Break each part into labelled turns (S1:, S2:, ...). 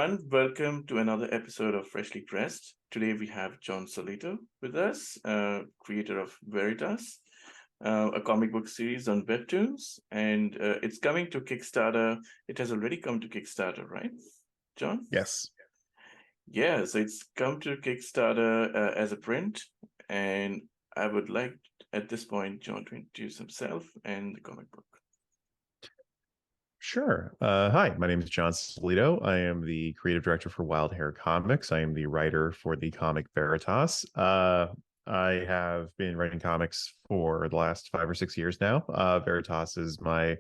S1: everyone. Welcome to another episode of Freshly Pressed. Today we have John Solito with us, creator of Veritas, a comic book series on Webtoons, and it's coming to Kickstarter. It has already come to Kickstarter, right, John?
S2: Yes.
S1: Yeah, so it's come to Kickstarter as a print, and I would like at this point John to introduce himself and the comic book.
S2: Sure. Hi, my name is John Solito. I am the creative director for Wild Hair Comics. I am the writer for the comic Veritas. I have been writing comics for the last 5 or 6 years now. Veritas is my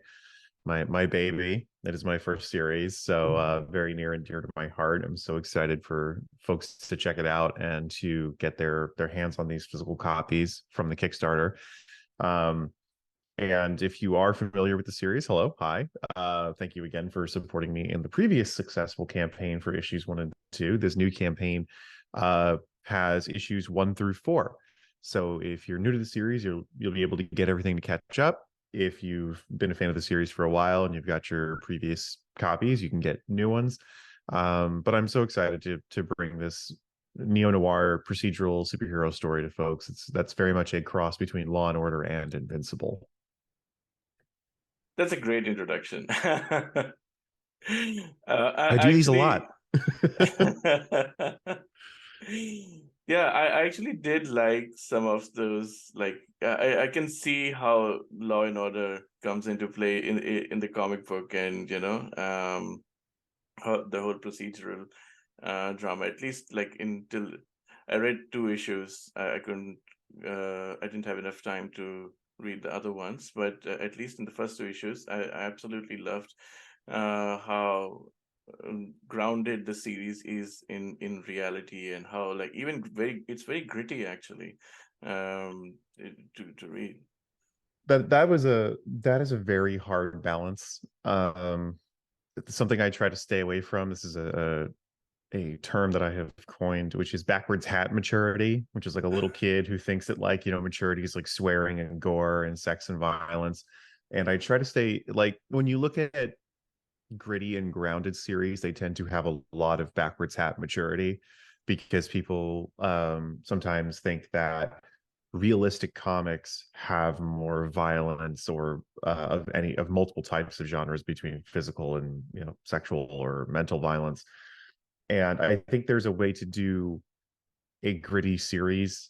S2: baby. It is my first series, so very near and dear to my heart. I'm so excited for folks to check it out and to get their hands on these physical copies from the Kickstarter. And if you are familiar with the series, hello, hi. Thank you again for supporting me in the previous successful campaign for issues 1 and 2. This new campaign has issues 1 through 4. So if you're new to the series, you'll be able to get everything to catch up. If you've been a fan of the series for a while and you've got your previous copies, you can get new ones. But I'm so excited to bring this neo-noir procedural superhero story to folks. That's very much a cross between Law and Order and Invincible.
S1: That's a great introduction. I
S2: I do these a lot.
S1: Yeah, I actually did like some of those. Like, I can see how Law and Order comes into play in the comic book, and the whole procedural drama. At least, like until I read 2 issues, I couldn't. I didn't have enough time to read the other ones, but at least in the first 2 issues, I absolutely loved how grounded the series is in reality, and how like even it's very gritty actually to read.
S2: That is a very hard balance. It's something I try to stay away from. This is a term that I have coined, which is backwards hat maturity, which is like a little kid who thinks that maturity is like swearing and gore and sex and violence. And I try to stay like when you look at gritty and grounded series, they tend to have a lot of backwards hat maturity because people sometimes think that realistic comics have more violence or of multiple types of genres between physical and sexual or mental violence. And I think there's a way to do a gritty series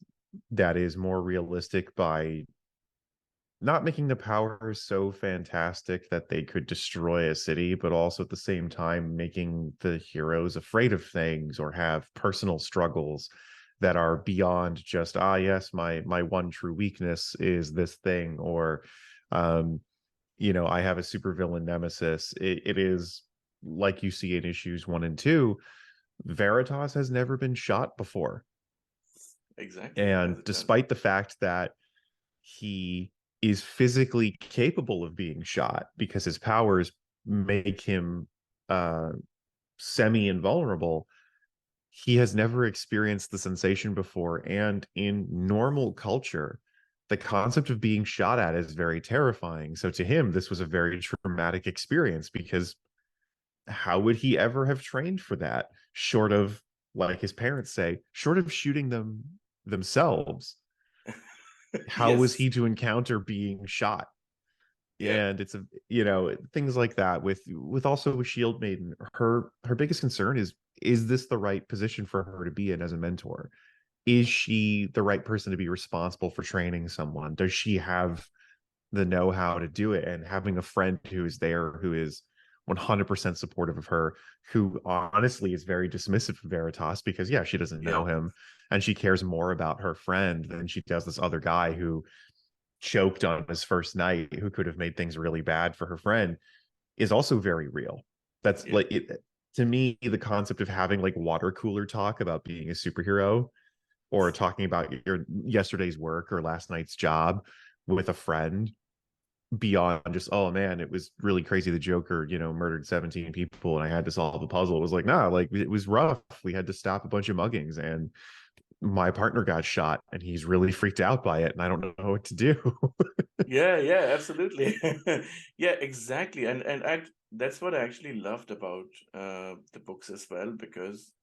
S2: that is more realistic by not making the powers so fantastic that they could destroy a city, but also at the same time making the heroes afraid of things or have personal struggles that are beyond just, yes, my one true weakness is this thing, or I have a supervillain nemesis. It is like you see in issues 1 and 2. Veritas has never been shot before.
S1: Exactly.
S2: And despite the fact that he is physically capable of being shot because his powers make him semi-invulnerable, he has never experienced the sensation before. And in normal culture, the concept of being shot at is very terrifying. So to him, this was a very traumatic experience because how would he ever have trained for that, short of, like his parents say, short of shooting themselves? How was
S1: Yes.
S2: he to encounter being shot?
S1: Yeah.
S2: And it's things like that with also with Shield Maiden. Her biggest concern is this the right position for her to be in as a mentor? Is she the right person to be responsible for training someone? Does she have the know-how to do it? And having a friend who is there, who is 100% supportive of her, who honestly is very dismissive of Veritas because she doesn't know him, and she cares more about her friend than she does this other guy who choked on his first night, who could have made things really bad for her friend, is also very real. That's like it to me. The concept of having like water cooler talk about being a superhero, or talking about your yesterday's work or last night's job with a friend, beyond just, oh man, it was really crazy, the Joker murdered 17 people and I had to solve a puzzle. It was like, nah, like it was rough. We had to stop a bunch of muggings, and my partner got shot and he's really freaked out by it and I don't know what to do.
S1: Yeah, yeah, absolutely. Yeah, exactly. And that's what I actually loved about the books as well, because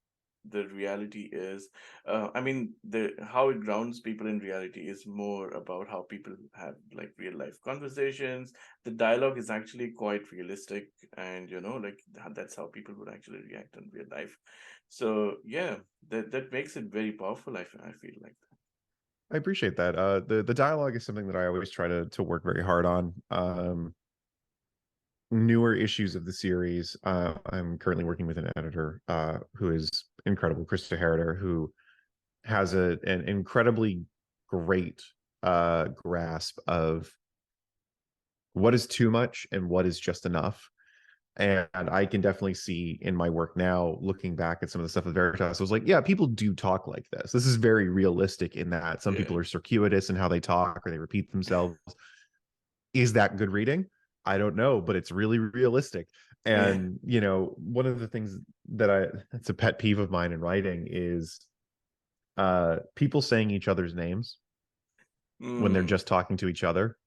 S1: the reality is, I mean, the how it grounds people in reality is more about how people have like real life conversations. The dialogue is actually quite realistic, and like that's how people would actually react in real life. So yeah, that makes it very powerful. I feel like.
S2: I appreciate that. The dialogue is something that I always try to work very hard on. Newer issues of the series, I'm currently working with an editor who is incredible, Krista Heriter, who has an incredibly great grasp of what is too much and what is just enough. And I can definitely see in my work now, looking back at some of the stuff with Veritas, I was like, yeah, people do talk like this. This is very realistic in that some
S1: Yeah,
S2: people are circuitous in how they talk or they repeat themselves. Is that good reading? I don't know, but it's really realistic.
S1: yeah.
S2: And, one of the things that it's a pet peeve of mine in writing is people saying each other's names when they're
S1: Mm,
S2: just talking to each other.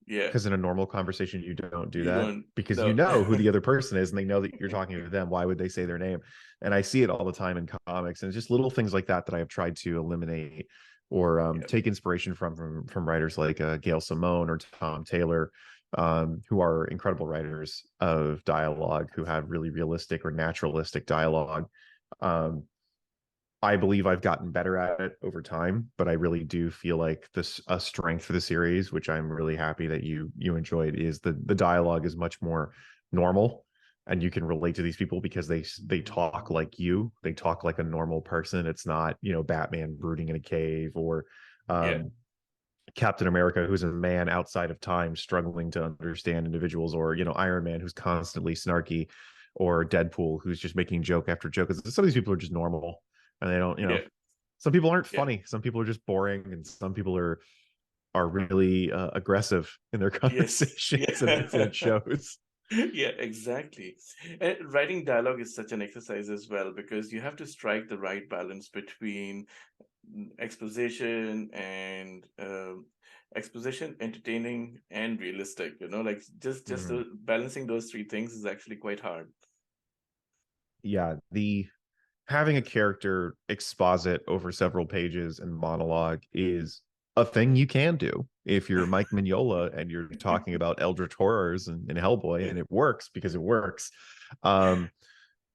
S1: yeah.
S2: Because in a normal conversation, you don't do
S1: You
S2: that
S1: don't
S2: because you
S1: know.
S2: know who the other person is and they know that you're talking to them. Why would they say their name? And I see it all the time in comics, and it's just little things like that that I have tried to eliminate or
S1: Yeah,
S2: take inspiration from writers like Gail Simone or Tom Taylor, who are incredible writers of dialogue who have really realistic or naturalistic dialogue. Um, I believe I've gotten better at it over time, but I really do feel like this a strength for the series, which I'm really happy that you enjoyed, is the dialogue is much more normal and you can relate to these people because they talk like you. They talk like a normal person. It's not, Batman brooding in a cave or
S1: yeah,
S2: um Captain America, who's a man outside of time struggling to understand individuals, or Iron Man, who's constantly snarky, or Deadpool, who's just making joke after joke. 'Cause some of these people are just normal, and they don't,
S1: yeah,
S2: some people aren't
S1: yeah,
S2: funny. Some people are just boring, and some people are really aggressive in their
S1: yes,
S2: conversations, and
S1: yeah.
S2: it shows.
S1: Yeah, exactly. And writing dialogue is such an exercise as well, because you have to strike the right balance between exposition and exposition, entertaining, and realistic. Like just
S2: Mhm.
S1: balancing those three things is actually quite hard.
S2: Yeah, the having a character exposit over several pages and monologue is a thing you can do if you're Mike Mignola and you're talking about eldritch horrors and Hellboy,
S1: Yeah,
S2: and it works because it works. Um,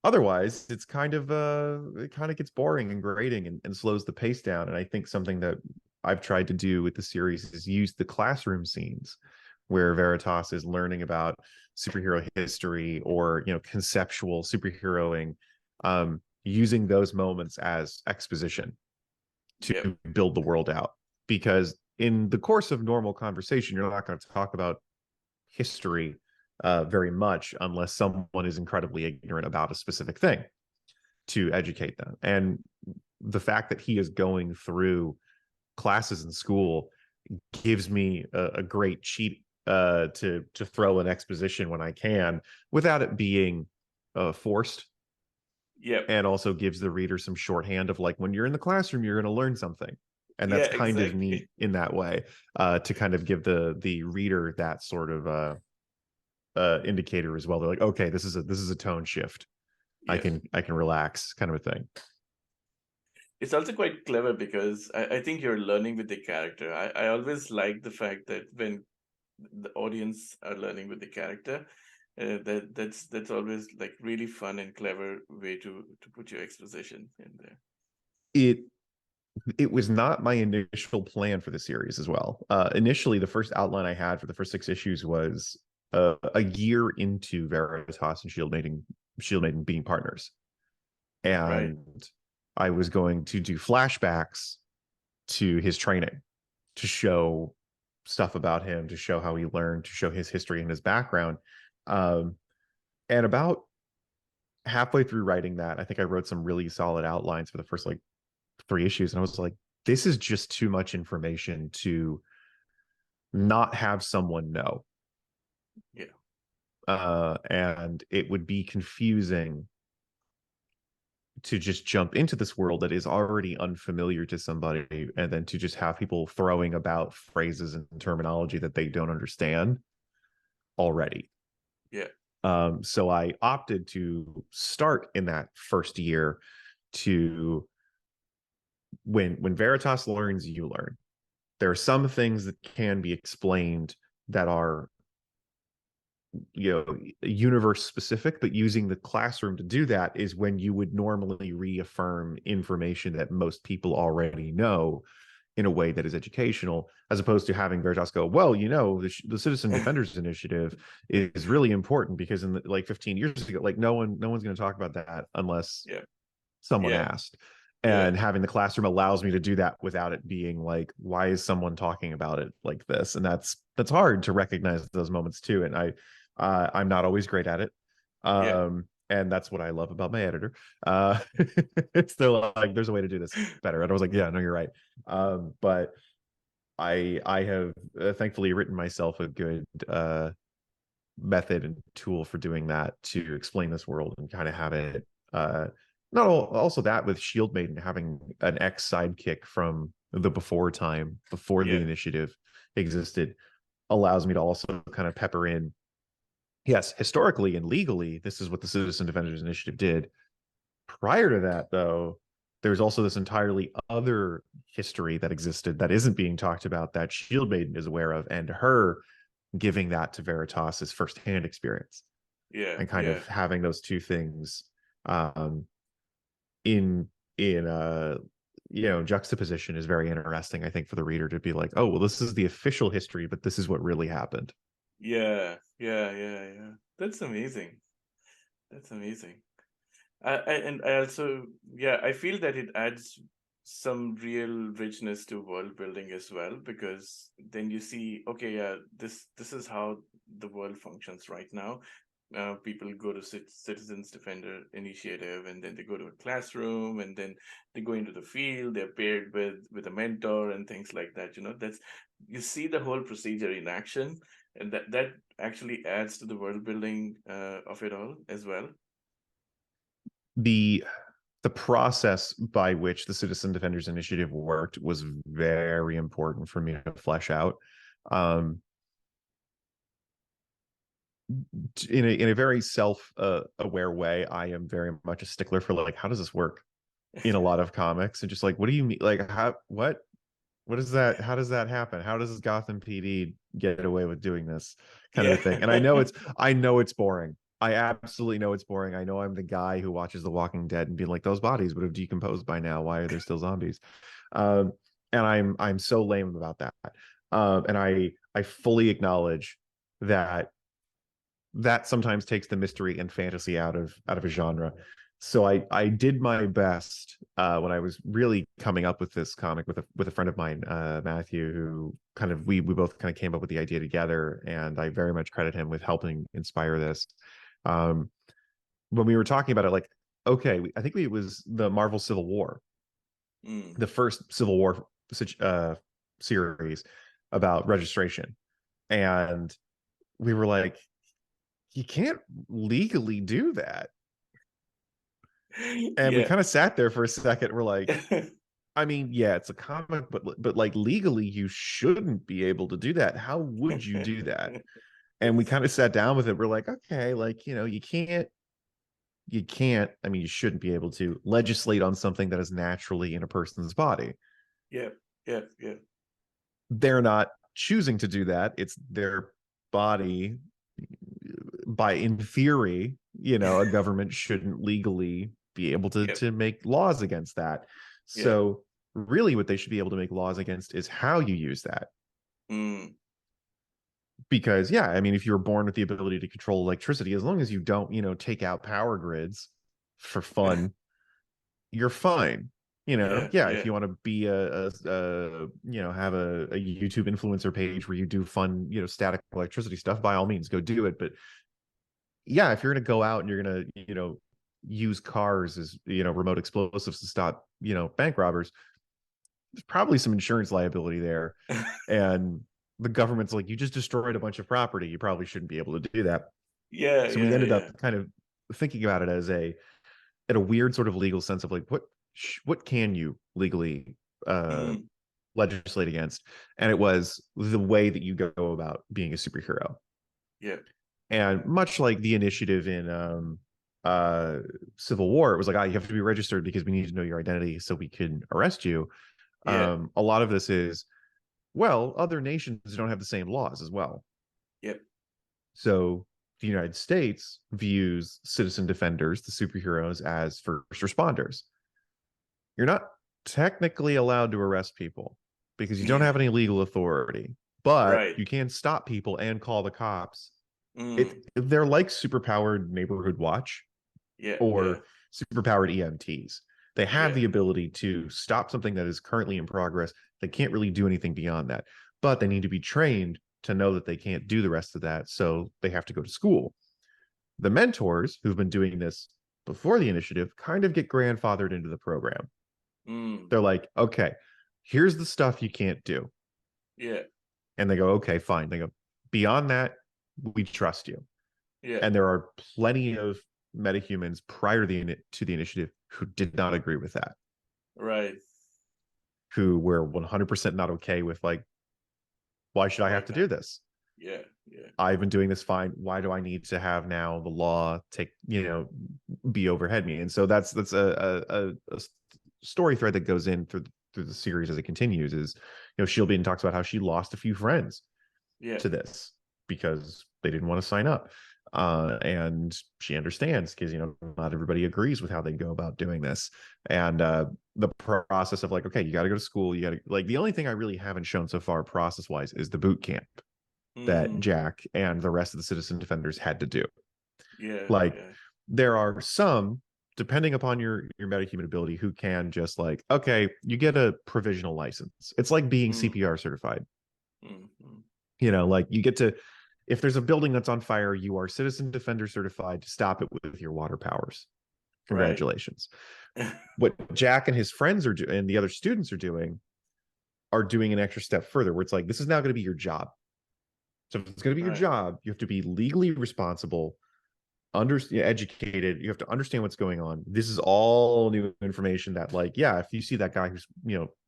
S2: Otherwise, it kind of gets boring and grating and slows the pace down. And I think something that I've tried to do with the series is use the classroom scenes where Veritas is learning about superhero history or conceptual superheroing, using those moments as exposition to
S1: yeah,
S2: build the world out. Because in the course of normal conversation, you're not going to talk about history very much unless someone is incredibly ignorant about a specific thing to educate them. And the fact that he is going through classes in school gives me a great cheat to throw an exposition when I can without it being forced,
S1: yeah,
S2: and also gives the reader some shorthand of like, when you're in the classroom, you're going to learn something. And
S1: yeah,
S2: that's kind of neat
S1: exactly.
S2: in that way, to kind of give the reader that sort of indicator as well. They're like, okay, this is a tone shift. I
S1: Yeah.
S2: can relax, kind of a thing.
S1: It's also quite clever because I think you're learning with the character. I always like the fact that when the audience are learning with the character, that's always like really fun and clever way to put your exposition in there.
S2: It it was not my initial plan for the series as well. Initially, the first outline I had for the first 6 issues was a year into Veritas and Shield Maiden being partners,
S1: Right.
S2: and I was going to do flashbacks to his training to show stuff about him, to show how he learned, to show his history and his background. Um, and about halfway through writing that, I think I wrote some really solid outlines for the first like 3 issues, and I was like, this is just too much information to not have someone know.
S1: Yeah.
S2: And it would be confusing to just jump into this world that is already unfamiliar to somebody, and then to just have people throwing about phrases and terminology that they don't understand already.
S1: Yeah.
S2: So I opted to start in that first year to when Veritas learns, you learn. There are some things that can be explained that are, you know, universe specific, but using the classroom to do that is when you would normally reaffirm information that most people already know in a way that is educational, as opposed to having Veritas go, well, you know, the Citizen Defenders Initiative is really important because in the, like 15 years ago, like no one's going to talk about that unless
S1: Yeah.
S2: someone
S1: Yeah.
S2: asked.
S1: Yeah.
S2: And having the classroom allows me to do that without it being like, why is someone talking about it like this? And that's hard to recognize those moments too. And I'm not always great at it.
S1: Yeah.
S2: And that's what I love about my editor. It's still like, there's a way to do this better. And I was like, yeah, no, you're right. But I have thankfully written myself a good method and tool for doing that, to explain this world and kind of have it not all, also that with Shield Maiden having an ex sidekick from the before time, before the
S1: Yeah.
S2: initiative existed, allows me to also kind of pepper in, yes, historically and legally, this is what the Citizen Defenders Initiative did. Prior to that, though, there's also this entirely other history that existed that isn't being talked about, that Shield Maiden is aware of, and her giving that to Veritas as firsthand experience,
S1: Yeah.
S2: and kind
S1: Yeah.
S2: of having those two things um, in you know, juxtaposition is very interesting, I think, for the reader to be like, oh well, this is the official history, but this is what really happened.
S1: Yeah. Yeah. Yeah. Yeah. That's amazing. That's amazing. And I also, yeah, I feel that it adds some real richness to world building as well, because then you see, okay, yeah, this is how the world functions right now. People go to Citizens Defender Initiative, and then they go to a classroom, and then they go into the field. They're paired with a mentor and things like that. That's, you see the whole procedure in action, and that actually adds to the world building of it all as well.
S2: The process by which the Citizen Defenders Initiative worked was very important for me to flesh out. In a very self aware way, I am very much a stickler for like, how does this work in a lot of comics, and just like, what do you mean, like, how, what is that, how does that happen, how does Gotham PD get away with doing this kind of a thing? And
S1: Yeah.
S2: I know it's boring. I absolutely know it's boring. I know I'm the guy who watches The Walking Dead and being like, those bodies would have decomposed by now, why are there still zombies? um and I'm so lame about that. And I fully acknowledge that that sometimes takes the mystery and fantasy out of a genre. So I did my best when I was really coming up with this comic with a friend of mine, Matthew, who kind of we both kind of came up with the idea together, and I very much credit him with helping inspire this. Um, when we were talking about it, like, okay, I think it was the Marvel Civil War,
S1: Mm.
S2: the first Civil War series about registration, and we were like, you can't legally do that. And we
S1: Yeah.
S2: kind of sat there for a second. We're like, I mean, yeah, it's a comic, but like legally, you shouldn't be able to do that. How would you do that? And we kind of sat down with it. We're like, okay, like, you know, you can't, I mean, you shouldn't be able to legislate on something that is naturally in a person's body.
S1: Yeah. Yeah. Yeah.
S2: They're not choosing to do that. It's their body. By, in theory, you know, a government shouldn't legally be able
S1: Yeah.
S2: to make laws against that.
S1: Yeah.
S2: So really what they should be able to make laws against is how you use that.
S1: Mm.
S2: Because yeah, I mean, if you're born with the ability to control electricity, as long as you don't, you know, take out power grids for fun, you're fine. You know,
S1: Yeah.
S2: yeah, if
S1: Yeah.
S2: you want to be you know, have a YouTube influencer page where you do fun, you know, static electricity stuff, by all means go do it. But yeah, if you're going to go out and you're going to, you know, use cars as, you know, remote explosives to stop, you know, bank robbers, there's probably some insurance liability there. And the government's like, you just destroyed a bunch of property, you probably shouldn't be able to do that.
S1: Yeah.
S2: So we
S1: Yeah.
S2: ended
S1: Yeah.
S2: up kind of thinking about it as a, at a weird sort of legal sense of like what can you legally
S1: Mm,
S2: legislate against, and it was the way that you go about being a superhero.
S1: yeah,
S2: And much like the initiative in uh Civil War, it was like, you have to be registered because we need to know your identity so we can arrest you.
S1: yeah,
S2: A lot of this is, well, other nations don't have the same laws as well.
S1: yep,
S2: So the United States views citizen defenders, the superheroes, as first responders. You're not technically allowed to arrest people because you don't
S1: yeah,
S2: have any legal authority, but
S1: right.
S2: you can stop people and call the cops.
S1: Mm,
S2: They're like superpowered neighborhood watch
S1: yeah, yeah,
S2: or superpowered EMTs. They have
S1: yeah,
S2: the ability to stop something that is currently in progress. They can't really do anything beyond that, but they need to be trained to know that they can't do the rest of that. So they have to go to school. The mentors who've been doing this before the initiative kind of get grandfathered into the program.
S1: mm,
S2: They're like, okay, here's the stuff you can't do.
S1: yeah,
S2: And they go, okay, fine. They go, beyond that, we trust you.
S1: yeah,
S2: And there are plenty of metahumans prior to the initiative who did not agree with that,
S1: right.
S2: who were 100% not okay with like, why should I
S1: All
S2: have
S1: of
S2: to
S1: that.
S2: do this?
S1: Yeah, yeah,
S2: I've been doing this fine. Why do I need to have now the law take, be overhead me? And so that's a story thread that goes in through the series as it continues. Is She'll be and talks about how she lost a few friends
S1: yeah.
S2: to this because they didn't want to sign up. And she understands because not everybody agrees with how they go about doing this. And the process of like, okay, you got to go to school. You got to like the only thing I really haven't shown so far process wise is the boot camp that
S1: Mm,
S2: Jack and the rest of the citizen defenders had to do.
S1: yeah,
S2: Like
S1: yeah.
S2: there are some, depending upon your metahuman ability, who can just like, okay, you get a provisional license. It's like being
S1: Mm,
S2: CPR certified.
S1: mm, mm.
S2: Like you get to, if there's a building that's on fire, you are citizen defender certified to stop it with your water powers.
S1: Right.
S2: Congratulations. What Jack and his friends and the other students are doing an extra step further, where it's like, this is now going to be your job. So if it's going to be your
S1: Right.
S2: job, you have to be legally responsible, educated. You have to understand what's going on. This is all new information that, like, yeah, if you see that guy who's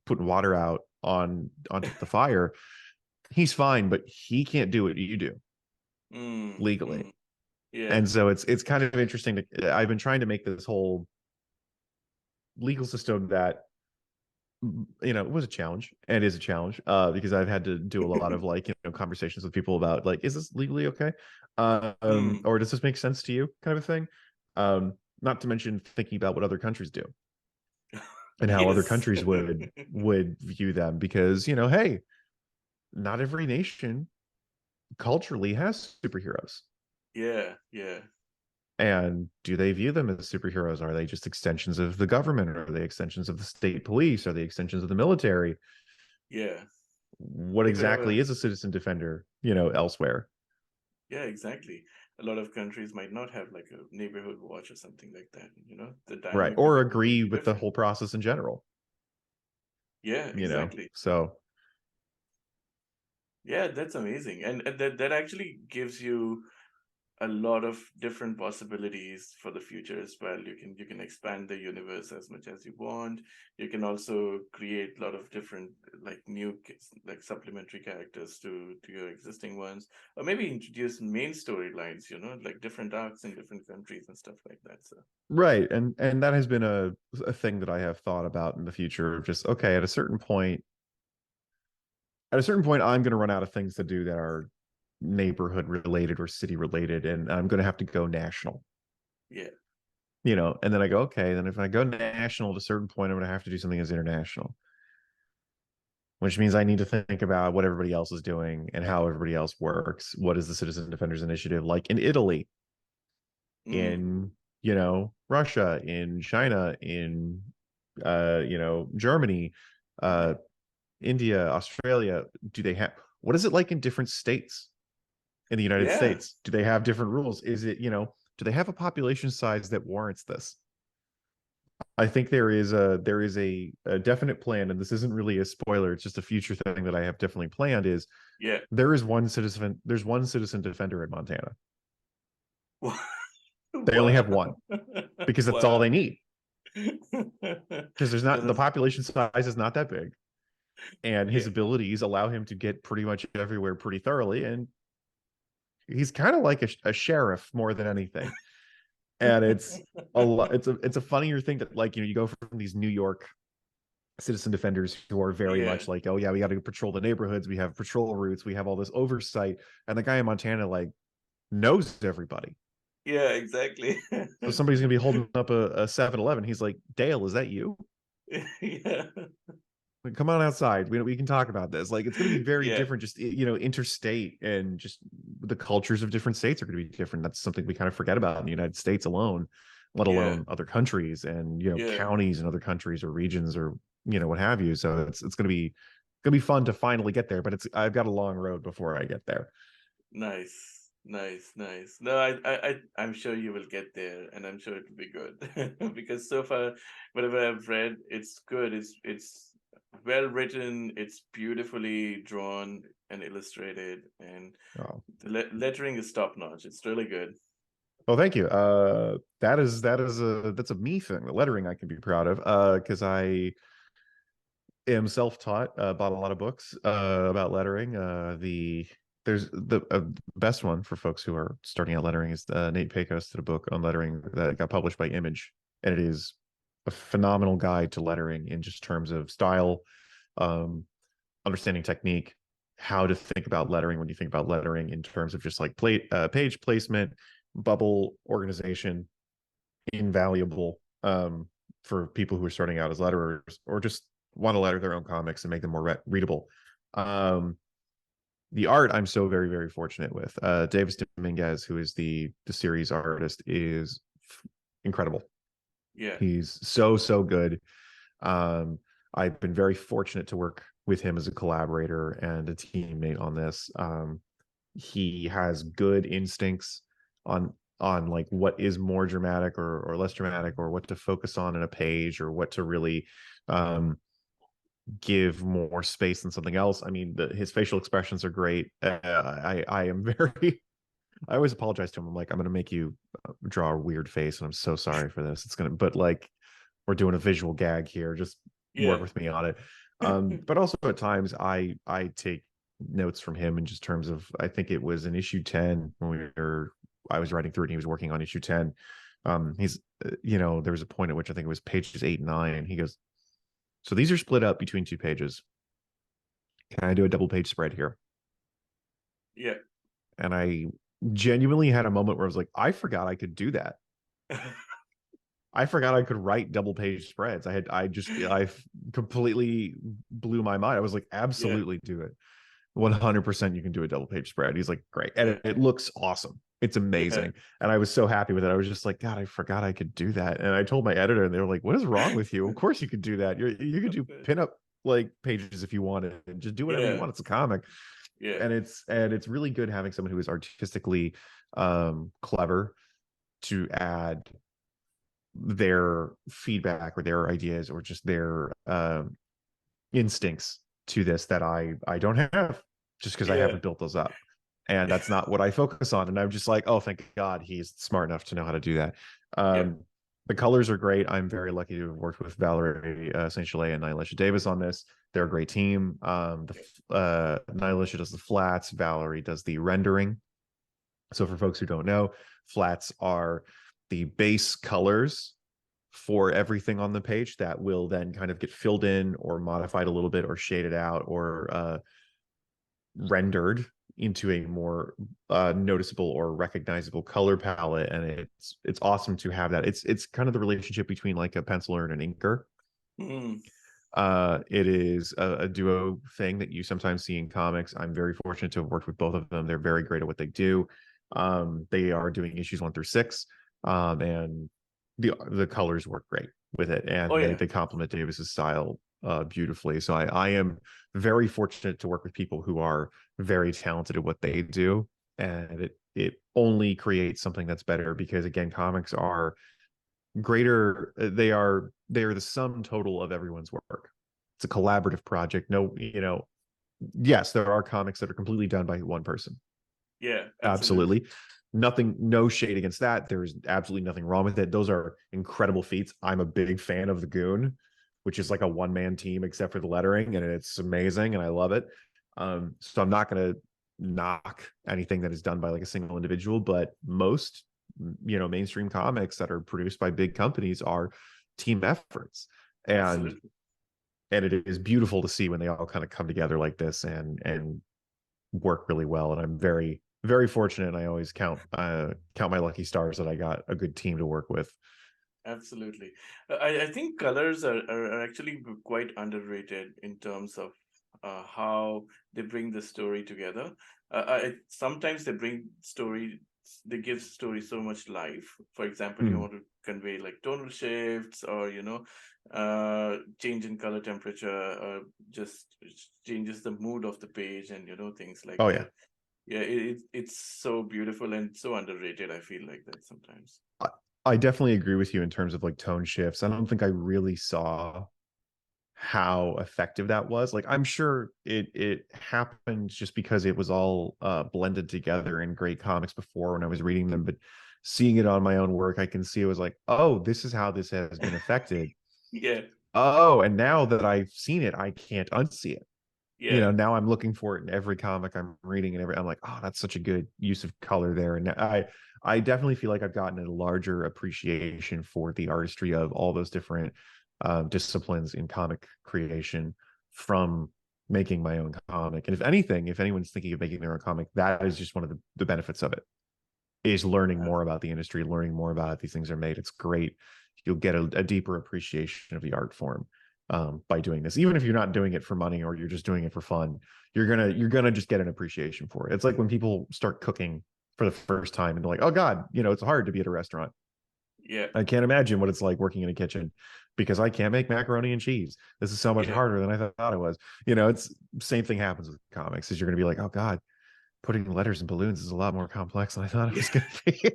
S2: putting water out onto the fire, he's fine, but he can't do what you do
S1: Mm,
S2: legally.
S1: mm. Yeah.
S2: And so it's kind of interesting to. I've been trying to make this whole legal system that it was a challenge and is a challenge because I've had to do a lot of like conversations with people about like, is this legally okay,
S1: Mm.
S2: or does this make sense to you, kind of a thing. Not to mention thinking about what other countries do and how other
S1: Yes.
S2: countries would view them, because hey, not every nation culturally has superheroes.
S1: Yeah, yeah,
S2: And do they view them as superheroes? Are they just extensions of the government? Are they extensions of the state police? Are they extensions of the military?
S1: yeah.
S2: What
S1: You could have
S2: exactly
S1: a
S2: is a citizen defender, elsewhere?
S1: yeah, exactly. A lot of countries might not have like a neighborhood watch or something like that. The
S2: Right.
S1: dynamic would
S2: Or
S1: be
S2: agree
S1: completely
S2: with the
S1: different.
S2: whole process in general,
S1: Yeah, exactly.
S2: So
S1: Yeah, that's amazing. And that actually gives you a lot of different possibilities for the future as well. You can expand the universe as much as you want. You can also create a lot of different like like supplementary characters to your existing ones, or maybe introduce main storylines. Like different arcs in different countries and stuff like that. So
S2: right. And that has been a thing that I have thought about in the future of just, okay, at a certain point I'm going to run out of things to do that are neighborhood related or city related, and I'm going to have to go national.
S1: yeah,
S2: And then I go, okay, then if I go national at a certain point, I'm going to have to do something as international, which means I need to think about what everybody else is doing and how everybody else works. What is the Citizen Defenders Initiative like in Italy,
S1: mm,
S2: in, Russia, in China, in, Germany, uh, India, Australia? What is it like in different states in the United
S1: yeah.
S2: States? Do they have different rules? Is it, do they have a population size that warrants this? I think there is a definite plan, and this isn't really a spoiler. It's just a future thing that I have definitely planned. Is
S1: Yeah.
S2: there's one citizen defender in Montana. They only have one because that's all
S1: Wow.
S2: they need. Because there's
S1: No,
S2: not, the
S1: that's,
S2: population size is not that big, and his
S1: yeah.
S2: abilities allow him to get pretty much everywhere pretty thoroughly. And he's kind of like a sheriff more than anything. And it's a lot. It's a funnier thing that, like, you go from these New York citizen defenders who are very
S1: Yeah.
S2: much like, oh yeah, we got to patrol the neighborhoods, we have patrol routes, we have all this oversight, and the guy in Montana like knows everybody.
S1: Yeah, exactly.
S2: So somebody's gonna be holding up a 7-Eleven. He's like, Dale, is that you?
S1: Yeah.
S2: Like, come on outside. We can talk about this. Like, it's going to be very
S1: Yeah.
S2: different, just, interstate, and just the cultures of different states are going to be different. That's something we kind of forget about in the United States alone, let
S1: Yeah.
S2: alone other countries and,
S1: Yeah.
S2: counties and other countries or regions or, what have you. So it's going to be fun to finally get there, but I've got a long road before I get there.
S1: Nice. Nice. Nice. No, I'm sure you will get there, and I'm sure it will be good because so far, whatever I've read, it's good. It's well written. It's beautifully drawn and illustrated, and
S2: Oh,
S1: the lettering is top notch. It's really good.
S2: well, thank you. That's a me thing. The lettering I can be proud of. Because I am self-taught, bought a lot of books about lettering. There's the best one for folks who are starting out lettering is Nate Pecos did a book on lettering that got published by Image, and it is a phenomenal guide to lettering in just terms of style, um, understanding technique, how to think about lettering when you think about lettering in terms of just like page placement, bubble organization, invaluable for people who are starting out as letterers or just want to letter their own comics and make them more readable. The art I'm so very, very fortunate with. Davis Dominguez, who is the series artist, is incredible.
S1: Yeah.
S2: He's so good. Um, I've been very fortunate to work with him as a collaborator and a teammate on this. He has good instincts on like what is more dramatic or less dramatic, or what to focus on in a page, or what to really give more space than something else. I mean, his facial expressions are great. I am very I always apologize to him. I'm like, I'm gonna make you draw a weird face, and I'm so sorry for this. It's gonna, but like, we're doing a visual gag here. Just work
S1: Yeah.
S2: with me on it. But also at times I take notes from him in just terms of, I think it was in issue 10 when I was writing through it and he was working on issue 10. He's there was a point at which I think it was pages 8 and 9. He goes, so these are split up between 2 pages. Can I do a double page spread here?
S1: Yeah.
S2: And I genuinely had a moment where I was like, I forgot I could do that. I forgot I could write double page spreads. I completely blew my mind. I was like,
S1: Yeah.
S2: absolutely do it. 100% you can do a double page spread. He's like, great. And
S1: Yeah.
S2: it looks awesome. It's
S1: Yeah.
S2: amazing. And I was so happy with it. I was just like, God, I forgot I could do that. And I told my editor, and they were like, what is wrong with you? Of course you could do that. You could do pinup like pages if you wanted, and just do whatever you
S1: Yeah.
S2: want. It's a comic.
S1: Yeah.
S2: And it's really good having someone who is artistically clever to add their feedback or their ideas or just their instincts to this that I don't have, just because I
S1: Yeah.
S2: haven't built those up. And that's not what I focus on. And I'm just like, oh, thank God he's smart enough to know how to do that.
S1: Yeah.
S2: The colors are great. I'm very lucky to have worked with Valerie St. Chalet and Nylasha Davis on this. They're a great team. Nylasha does the flats, Valerie does the rendering. So for folks who don't know, flats are the base colors for everything on the page that will then kind of get filled in or modified a little bit or shaded out or rendered into a more noticeable or recognizable color palette. And it's awesome to have that. It's kind of the relationship between like a penciler and an inker.
S1: Mm.
S2: It is a duo thing that you sometimes see in comics. I'm very fortunate to have worked with both of them. They're very great at what they do. They are doing issues 1 through 6, and the colors work great with it, and
S1: Oh
S2: they
S1: yeah.
S2: they complement Davis's style beautifully. So I am very fortunate to work with people who are very talented at what they do, and it only creates something that's better, because again, comics are greater. They are the sum total of everyone's work. It's a collaborative project. No, yes, there are comics that are completely done by one person.
S1: Yeah. Absolutely.
S2: Absolutely. Nothing, no shade against that. There's absolutely nothing wrong with it. Those are incredible feats. I'm a big fan of the Goon, which is like a one-man team except for the lettering, and it's amazing, and I love it. So I'm not going to knock anything that is done by like a single individual, but most, mainstream comics that are produced by big companies are team efforts, and
S1: Absolutely.
S2: it is beautiful to see when they all kind of come together like this and work really well. And I'm very, very fortunate. And I always count my lucky stars that I got a good team to work with.
S1: Absolutely. I think colors are actually quite underrated in terms of how they bring the story together. Sometimes they give story so much life. For example, you
S2: Mm.
S1: want to convey like tonal shifts or, change in color temperature, or just changes the mood of the page and, things like
S2: Oh yeah.
S1: that. Yeah, it's so beautiful and so underrated. I feel like that sometimes.
S2: I, I definitely agree with you in terms of like tone shifts. I don't think I really saw how effective that was. Like I'm sure it happened just because it was all blended together in great comics before when I was reading them, but seeing it on my own work, I can see it was like, oh, this is how this has been affected.
S1: Yeah,
S2: Oh, and now that I've seen it, I can't unsee it.
S1: yeah.
S2: Now I'm looking for it in every comic I'm reading, and I'm like, oh, that's such a good use of color there. And I definitely feel like I've gotten a larger appreciation for the artistry of all those different disciplines in comic creation from making my own comic. And if anything, if anyone's thinking of making their own comic, that is just one of the benefits of it, is learning more about the industry, learning more about how these things are made. It's great. You'll get a deeper appreciation of the art form by doing this. Even if you're not doing it for money or you're just doing it for fun, you're gonna just get an appreciation for it. It's like when people start cooking for the first time and they're like, oh God, it's hard to be at a restaurant.
S1: Yeah,
S2: I can't imagine what it's like working in a kitchen because I can't make macaroni and cheese. This is so much
S1: yeah.
S2: harder than I thought it was. It's same thing happens with comics, is you're gonna be like, oh God, putting letters and balloons is a lot more complex than I thought it
S1: Yeah.
S2: was gonna be.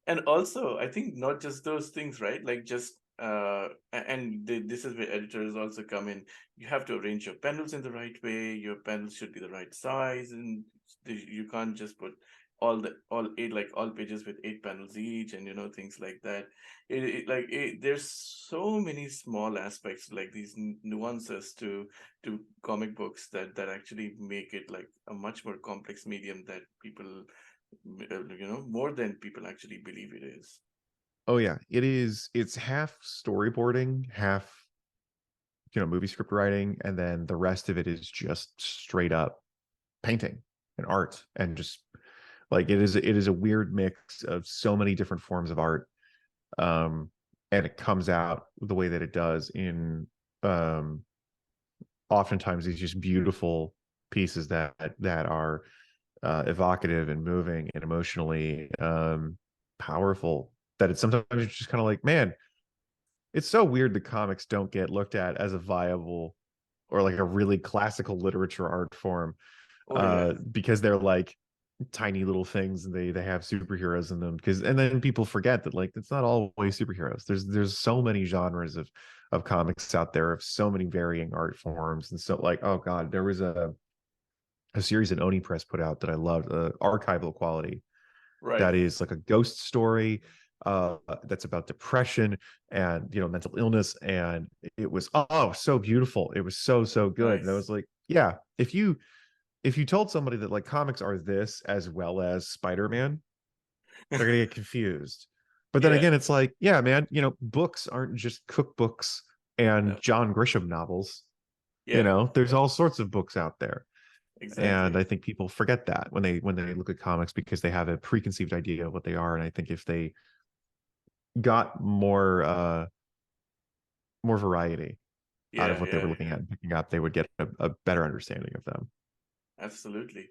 S1: And also, I think not just those things, right? Like just this is where editors also come in. You have to arrange your panels in the right way. Your panels should be the right size, and you can't just put all eight, like all pages with 8 panels each, and things like that. There's so many small aspects, like these nuances to comic books that actually make it like a much more complex medium that people, more than people actually believe it is.
S2: Oh yeah, it is. It's half storyboarding, half movie script writing, and then the rest of it is just straight up painting and art, and just like it is a weird mix of so many different forms of art, um, and it comes out the way that it does in um, oftentimes these just beautiful pieces that are evocative and moving and emotionally powerful. That it's sometimes it's just kind of like, man, it's so weird the comics don't get looked at as a viable or like a really classical literature art form,
S1: Oh yeah,
S2: because they're like tiny little things and they have superheroes in them, because and then people forget that like it's not always superheroes. There's so many genres of comics out there, of so many varying art forms. And so like, oh God, there was a series that Oni Press put out that I loved, Archival Quality,
S1: right.
S2: that is like a ghost story that's about depression and mental illness, and it was, oh, so beautiful. It was so good. And I was
S1: Nice.
S2: like, yeah, if you told somebody that like comics are this as well as Spider-Man, they're gonna get confused. But then
S1: Yeah,
S2: again, it's like, yeah, man, books aren't just cookbooks and
S1: no,
S2: John Grisham novels.
S1: yeah,
S2: There's all sorts of books out there. And
S1: exactly.
S2: I think people forget that when they look at comics, because they have a preconceived idea of what they are. And I think if they got more variety out of
S1: Yeah,
S2: what they were
S1: yeah,
S2: looking
S1: yeah.
S2: at and picking up, they would get a better understanding of them.
S1: Absolutely.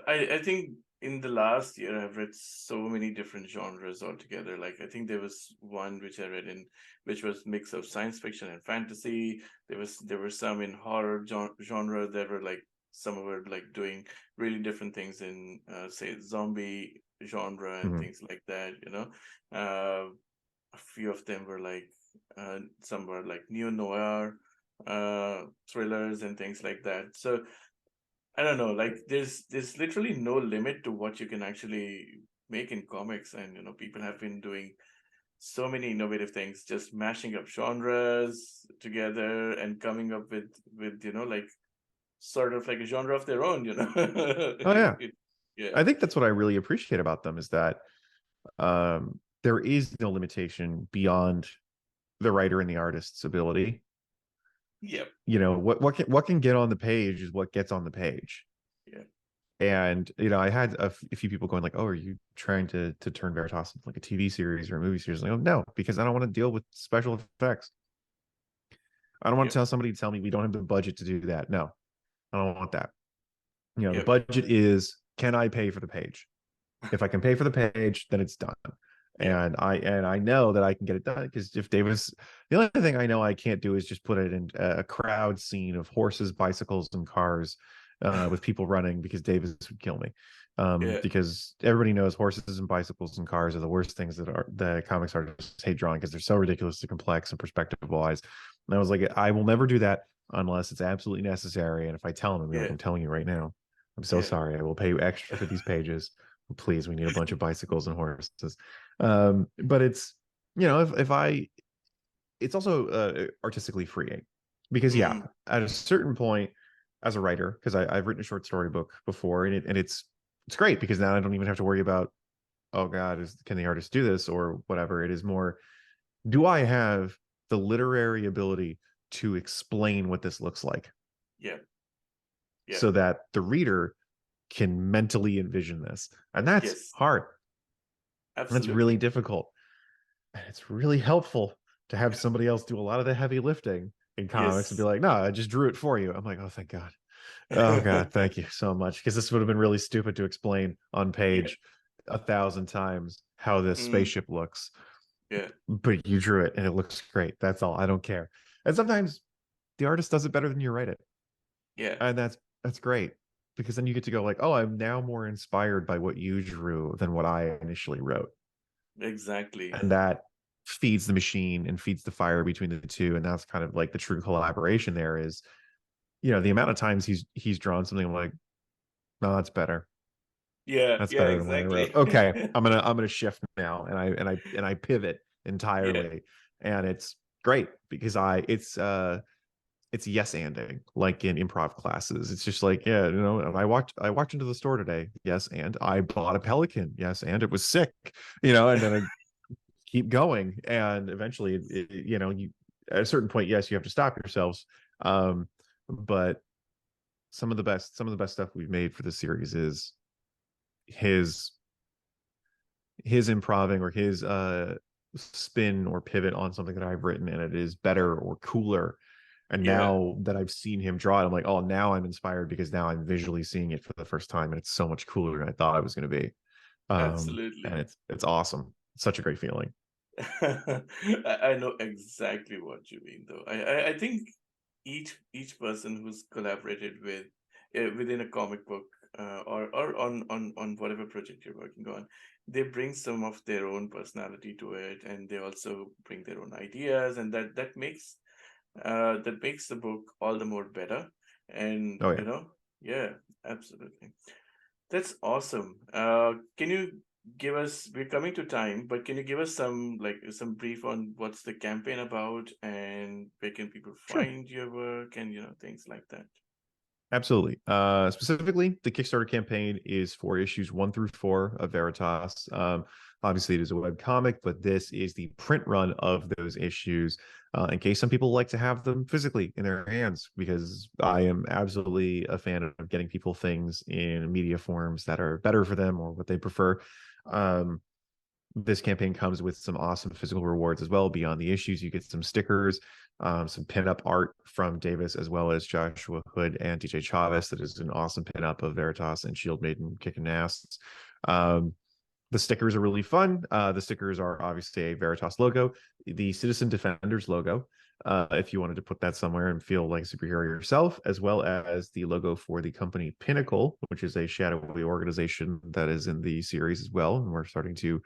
S1: I think in the last year I've read so many different genres altogether. Like I think there was one which I read in, which was mix of science fiction and fantasy. There were some in horror genre that were like, some were like doing really different things in, say, zombie genre and
S2: Mhm.
S1: things like that. Uh, a few of them were like, some were like neo noir thrillers and things like that. So I don't know, like there's literally no limit to what you can actually make in comics, and people have been doing so many innovative things, just mashing up genres together and coming up with like sort of like a genre of their own.
S2: Oh yeah,
S1: Yeah,
S2: I think that's what I really appreciate about them is that there is no limitation beyond the writer and the artist's ability.
S1: yep,
S2: What can get on the page is what gets on the page.
S1: yeah,
S2: And I had a few people going like, "Oh, are you trying to turn Veritas into like a TV series or a movie series?" Like, oh no, because I don't want to deal with special effects. I don't want to
S1: yep,
S2: tell somebody to tell me we don't have the budget to do that. No, I don't want that. The
S1: yep,
S2: budget is, can I pay for the page? If I can pay for the page, then it's done.
S1: yep,
S2: And I know that I can get it done because if Davis, the only thing I know I can't do is just put it in a crowd scene of horses, bicycles, and cars with people running, because Davis would kill me.
S1: yeah,
S2: Because everybody knows horses and bicycles and cars are the worst things that comics artists hate drawing, because they're so ridiculously complex and perspective wise. And I was like, I will never do that unless it's absolutely necessary. And if I tell them, I'll be like,
S1: yeah,
S2: I'm telling you right now, I'm so
S1: yeah,
S2: sorry. I will pay you extra for these pages. Please, we need a bunch of bicycles and horses. But it's, if I, it's also artistically freeing, because yeah,
S1: mm,
S2: at a certain point as a writer, because I've written a short story book before, and it's great because now I don't even have to worry about, oh God, can the artist do this or whatever. It is more, do I have the literary ability to explain what this looks like
S1: yeah, yeah,
S2: so that the reader can mentally envision this? And that's
S1: yes,
S2: hard. That's really
S1: absolutely,
S2: difficult. And it's really helpful to have somebody else do a lot of the heavy lifting in comics and be
S1: yes,
S2: like, no, I just drew it for you. I'm like, oh, thank God. Oh God, thank you so much. Because this would have been really stupid to explain on
S1: yeah,
S2: page 1,000 times how this
S1: mm,
S2: spaceship looks.
S1: yeah,
S2: But you drew it and it looks great. That's all. I don't care. And sometimes the artist does it better than you write it.
S1: yeah,
S2: And that's great. Because then you get to go like, oh, I'm now more inspired by what you drew than what I initially wrote.
S1: exactly,
S2: And that feeds the machine and feeds the fire between the two. And that's kind of like the true collaboration there is, the amount of times he's drawn something, I'm like, no, that's better.
S1: yeah,
S2: That's
S1: yeah,
S2: better than what I wrote.
S1: exactly,
S2: Okay, I'm gonna shift now, and I pivot
S1: yeah,
S2: entirely. And it's great because it's yes anding, like in improv classes. It's just like, yeah, and I walked into the store today, yes, and I bought a pelican, yes, and it was sick, and then I keep going, and eventually you, at a certain point, yes, you have to stop yourselves. But some of the best stuff we've made for the series is his his improving or his spin or pivot on something that I've written, and it is better or cooler. And
S1: yeah,
S2: now that I've seen him draw it, I'm like, oh, now I'm inspired because now I'm visually seeing it for the first time, and it's so much cooler than I thought it was going to be. And
S1: absolutely.
S2: it's awesome. It's such a great feeling.
S1: I know exactly what you mean, though. I think each person who's collaborated with within a comic book or on whatever project you're working on, they bring some of their own personality to it, and they also bring their own ideas, and that makes the book all the more better. And
S2: Oh yeah.
S1: yeah, absolutely. That's awesome. Can you give us, we're coming to time, but can you give us some brief on what's the campaign about and where can people
S2: Sure.
S1: find your work and things like that?
S2: Absolutely. Specifically, the Kickstarter campaign is for issues 1 through 4 of Veritas. Obviously, it is a web comic, but this is the print run of those issues. In case some people like to have them physically in their hands, because I am absolutely a fan of getting people things in media forms that are better for them or what they prefer. Um, this campaign comes with some awesome physical rewards as well. Beyond the issues, you get some stickers, some pinup art from Davis, as well as Joshua Hood and DJ Chavez. That is an awesome pinup of Veritas and Shield Maiden kicking ass. Um, the stickers are really fun. The stickers are obviously a Veritas logo, the Citizen Defenders logo, if you wanted to put that somewhere and feel like a superhero yourself, as well as the logo for the company Pinnacle, which is a shadowy organization that is in the series as well. And we're starting to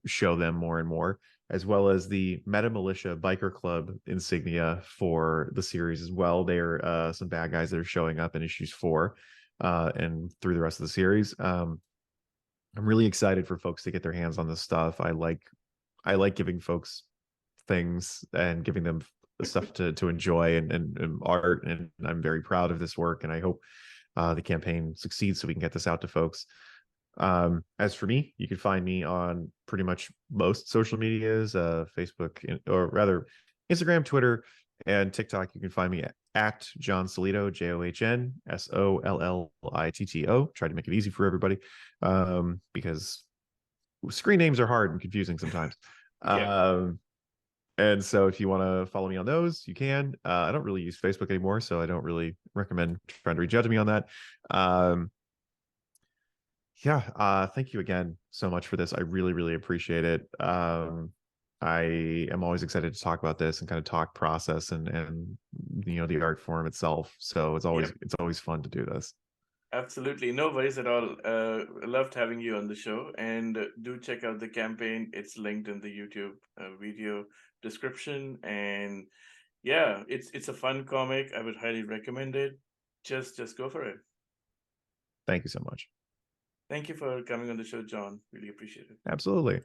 S2: show them more and more. as well as the Meta Militia Biker Club insignia for the series as well. They're some bad guys that are showing up in issues 4 and through the rest of the series. I'm really excited for folks to get their hands on this stuff. I like giving folks things and giving them stuff to enjoy and art, and I'm very proud of this work, and I hope the campaign succeeds so we can get this out to folks. As for me, you can find me on pretty much most social medias, Facebook, or rather Instagram, Twitter, and TikTok. You can find me at John Solito, JohnSollitto. Try to make it easy for everybody, because screen names are hard and confusing sometimes.
S1: Yeah.
S2: And so if you want to follow me on those, you can. I don't really use Facebook anymore, so I don't really recommend trying to reach out to me on that. Thank you again so much for this. I really, really appreciate it. I am always excited to talk about this and kind of talk process and the art form itself. So
S1: Yep.
S2: it's always fun to do this.
S1: Absolutely. No worries at all. Loved having you on the show. And do check out the campaign. It's linked in the YouTube video description. And yeah, it's a fun comic. I would highly recommend it. Just go for it.
S2: Thank you so much.
S1: Thank you for coming on the show, John. Really appreciate it.
S2: Absolutely.